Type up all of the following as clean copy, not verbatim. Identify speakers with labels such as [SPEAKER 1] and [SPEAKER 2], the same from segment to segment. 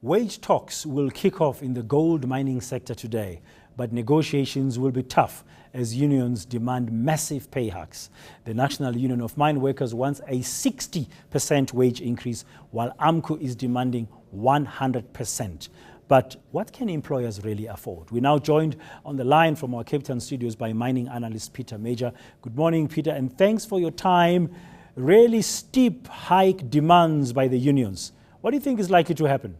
[SPEAKER 1] Wage talks will kick off in the gold mining sector today, but negotiations will be tough as unions demand massive pay hikes. The National Union of Mine Workers wants a 60% wage increase, while Amcu is demanding 100%. But what can employers really afford? We're now joined on the line from our Cape Town studios by mining analyst Peter Major. Good morning, Peter, and thanks for your time. Really steep hike demands by the unions. What do you think is likely to happen?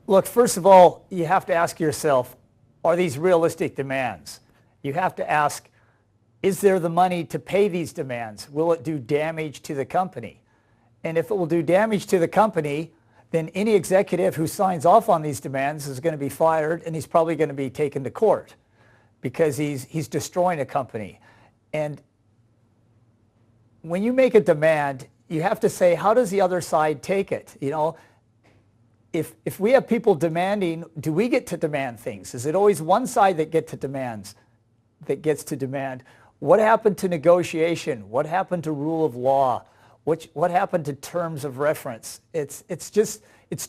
[SPEAKER 2] Look, first of all, you have to ask yourself, are these realistic demands? You have to ask, is there the money to pay these demands? Will it do damage to the company? And if it will do damage to the company, then any executive who signs off on these demands is going to be fired, and he's probably going to be taken to court because he's destroying a company. And when you make a demand, you have to say, how does the other side take it? You know, if we have people demanding, do we get to demand things? Is it always one side that gets to demand? What happened to negotiation? What happened to rule of law? What happened to terms of reference? It's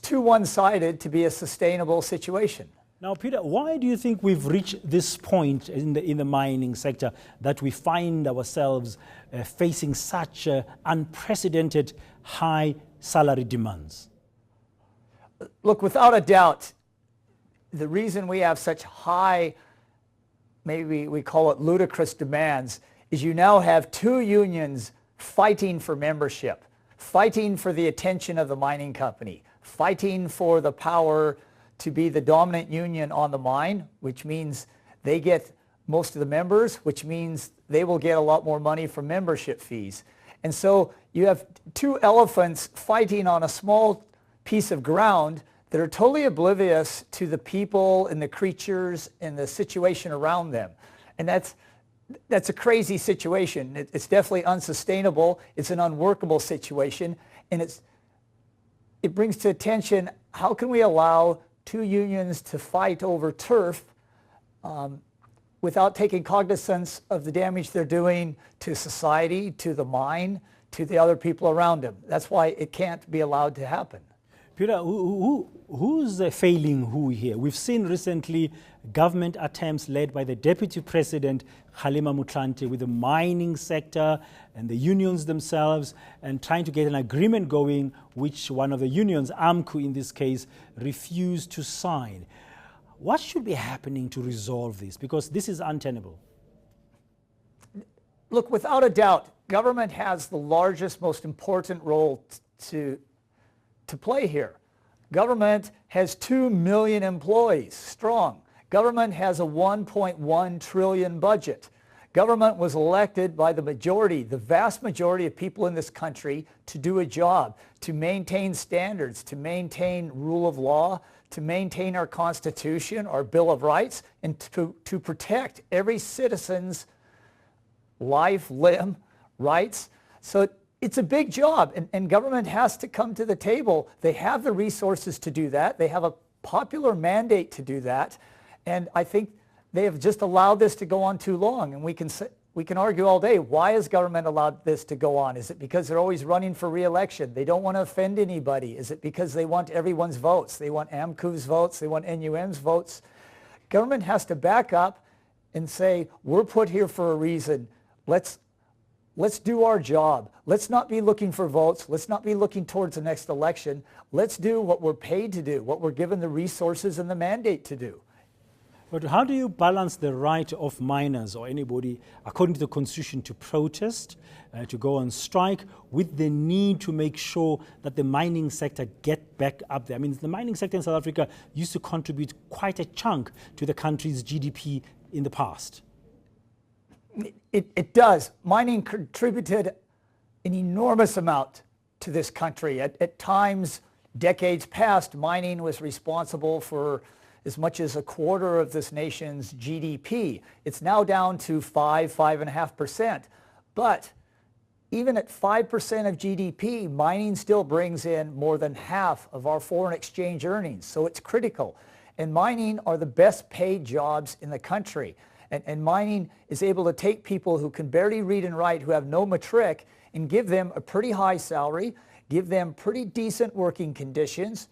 [SPEAKER 2] too one-sided to be a sustainable situation.
[SPEAKER 1] Now, Peter, why do you think we've reached this point in the mining sector that we find ourselves facing such unprecedented high salary demands?
[SPEAKER 2] Look, without a doubt, the reason we have such high, maybe we call it ludicrous demands, is you now have two unions fighting for membership, fighting for the attention of the mining company, fighting for the power to be the dominant union on the mine, which means they get most of the members, which means they will get a lot more money from membership fees. And so you have two elephants fighting on a small piece of ground that are totally oblivious to the people and the creatures and the situation around them. And that's a crazy situation. It's definitely unsustainable. It's an unworkable situation. And it brings to attention, how can we allow two unions to fight over turf without taking cognizance of the damage they're doing to society, to the mine, to the other people around them? That's why it can't be allowed to happen.
[SPEAKER 1] Peter, who's failing who here? We've seen recently government attempts led by the Deputy President, Kgalema Motlanthe, with the mining sector and the unions themselves, and trying to get an agreement going, which one of the unions, Amcu in this case, refused to sign. What should be happening to resolve this? Because this is untenable.
[SPEAKER 2] Look, without a doubt, government has the largest, most important role to play here. Government has 2 million employees strong. Government has a 1.1 trillion budget. Government was elected by the majority, the vast majority of people in this country, to do a job, to maintain standards, to maintain rule of law, to maintain our Constitution, our Bill of Rights, and to protect every citizen's life, limb, rights. So it's a big job, and government has to come to the table. They have the resources to do that. They have a popular mandate to do that. And I think they have just allowed this to go on too long. And we can argue all day, why has government allowed this to go on? Is it because they're always running for re-election? They don't want to offend anybody? Is it because they want everyone's votes? They want Amcu's votes. They want NUM's votes. Government has to back up and say, we're put here for a reason. Let's do our job. Let's not be looking for votes. Let's not be looking towards the next election. Let's do what we're paid to do, what we're given the resources and the mandate to do.
[SPEAKER 1] But how do you balance the right of miners or anybody, according to the Constitution, to protest, to go on strike, with the need to make sure that the mining sector get back up there? I mean, the mining sector in South Africa used to contribute quite a chunk to the country's GDP in the past.
[SPEAKER 2] It does. Mining contributed an enormous amount to this country. At times, decades past, mining was responsible for as much as a quarter of this nation's GDP. It's now down to 5.5%. But even at 5% of GDP, mining still brings in more than half of our foreign exchange earnings. So it's critical. And mining are the best paid jobs in the country. And mining is able to take people who can barely read and write, who have no matric, and give them a pretty high salary, give them pretty decent working conditions,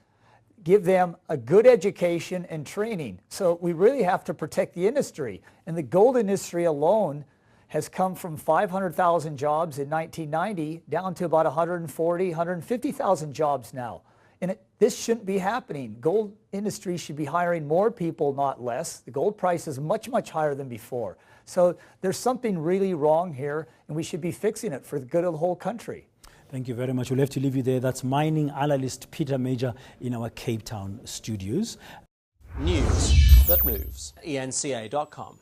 [SPEAKER 2] give them a good education and training. So we really have to protect the industry. And the gold industry alone has come from 500,000 jobs in 1990 down to about 140, 150,000 jobs now. And this shouldn't be happening. Gold industry should be hiring more people, not less. The gold price is much, much higher than before. So there's something really wrong here, and we should be fixing it for the good of the whole country.
[SPEAKER 1] Thank you very much. We'll have to leave you there. That's mining analyst Peter Major in our Cape Town studios.
[SPEAKER 3] News that moves. eNCA.com.